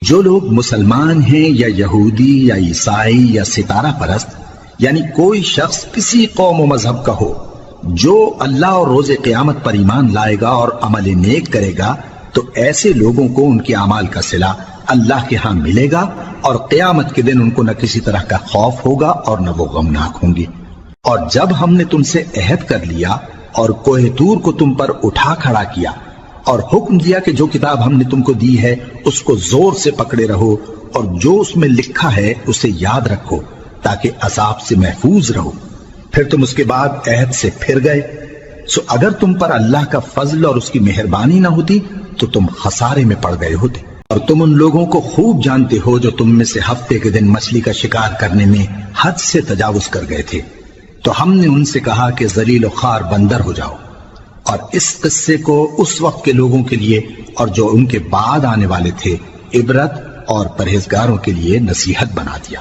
جو لوگ مسلمان ہیں یا یہودی یا عیسائی یا ستارہ پرست، یعنی کوئی شخص کسی قوم و مذہب کا ہو، جو اللہ اور روز قیامت پر ایمان لائے گا اور عمل نیک کرے گا، تو ایسے لوگوں کو ان کے اعمال کا صلہ اللہ کے ہاں ملے گا، اور قیامت کے دن ان کو نہ کسی طرح کا خوف ہوگا اور نہ وہ غمناک ہوں گے۔ اور جب ہم نے تم سے عہد کر لیا اور کوہ طور کو تم پر اٹھا کھڑا کیا اور حکم دیا کہ جو کتاب ہم نے تم کو دی ہے اس کو زور سے پکڑے رہو، اور جو اس میں لکھا ہے اسے یاد رکھو تاکہ عذاب سے محفوظ رہو، پھر تم اس کے بعد عہد سے پھر گئے، سو اگر تم پر اللہ کا فضل اور اس کی مہربانی نہ ہوتی تو تم خسارے میں پڑ گئے ہوتے۔ اور تم ان لوگوں کو خوب جانتے ہو جو تم میں سے ہفتے کے دن مچھلی کا شکار کرنے میں حد سے تجاوز کر گئے تھے، تو ہم نے ان سے کہا کہ ذلیل و خوار بندر ہو جاؤ، اور اس قصے کو اس وقت کے لوگوں کے لیے اور جو ان کے بعد آنے والے تھے عبرت اور پرہیزگاروں کے لیے نصیحت بنا دیا۔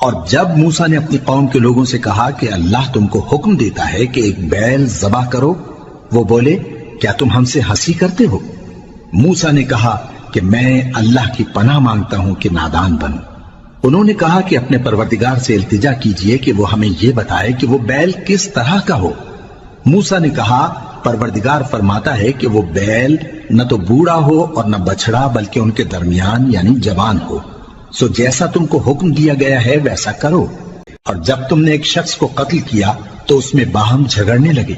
اور جب موسیٰ نے اپنی قوم کے لوگوں سے کہا کہ اللہ تم کو حکم دیتا ہے کہ ایک بیل ذبح کرو، وہ بولے کیا تم ہم سے ہنسی کرتے ہو؟ موسیٰ نے کہا کہ میں اللہ کی پناہ مانگتا ہوں کہ نادان بنوں۔ انہوں نے کہا کہ اپنے پروردگار سے التجا کیجئے کہ وہ ہمیں یہ بتائے کہ وہ بیل کس طرح کا ہو۔ موسیٰ نے کہا پروردگار فرماتا ہے کہ وہ بیل نہ تو بوڑھا ہو اور نہ بچڑا، بلکہ ان کے درمیان یعنی جوان ہو، سو جیسا تم کو حکم دیا گیا ہے ویسا کرو۔ اور جب تم نے ایک شخص کو قتل کیا تو اس میں باہم جھگڑنے لگے،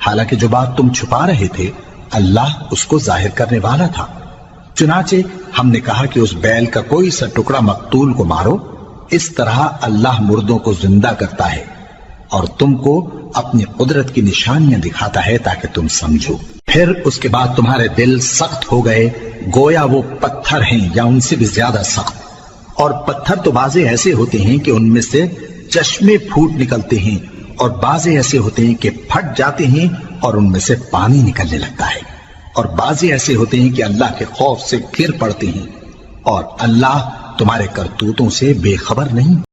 حالانکہ جو بات تم چھپا رہے تھے اللہ اس کو ظاہر کرنے والا تھا۔ چنانچہ ہم نے کہا کہ اس بیل کا کوئی سا ٹکڑا مقتول کو مارو، اس طرح اللہ مردوں کو زندہ کرتا ہے اور تم کو اپنی قدرت کی نشانیاں دکھاتا ہے تاکہ تم سمجھو۔ پھر اس کے بعد تمہارے دل سخت ہو گئے گویا وہ پتھر ہیں یا ان سے بھی زیادہ سخت، اور پتھر تو بعضے ایسے ہوتے ہیں کہ ان میں سے چشمے پھوٹ نکلتے ہیں، اور بعضے ایسے ہوتے ہیں کہ پھٹ جاتے ہیں اور ان میں سے پانی نکلنے لگتا ہے، اور بعضے ایسے ہوتے ہیں کہ اللہ کے خوف سے گر پڑتے ہیں، اور اللہ تمہارے کرتوتوں سے بے خبر نہیں۔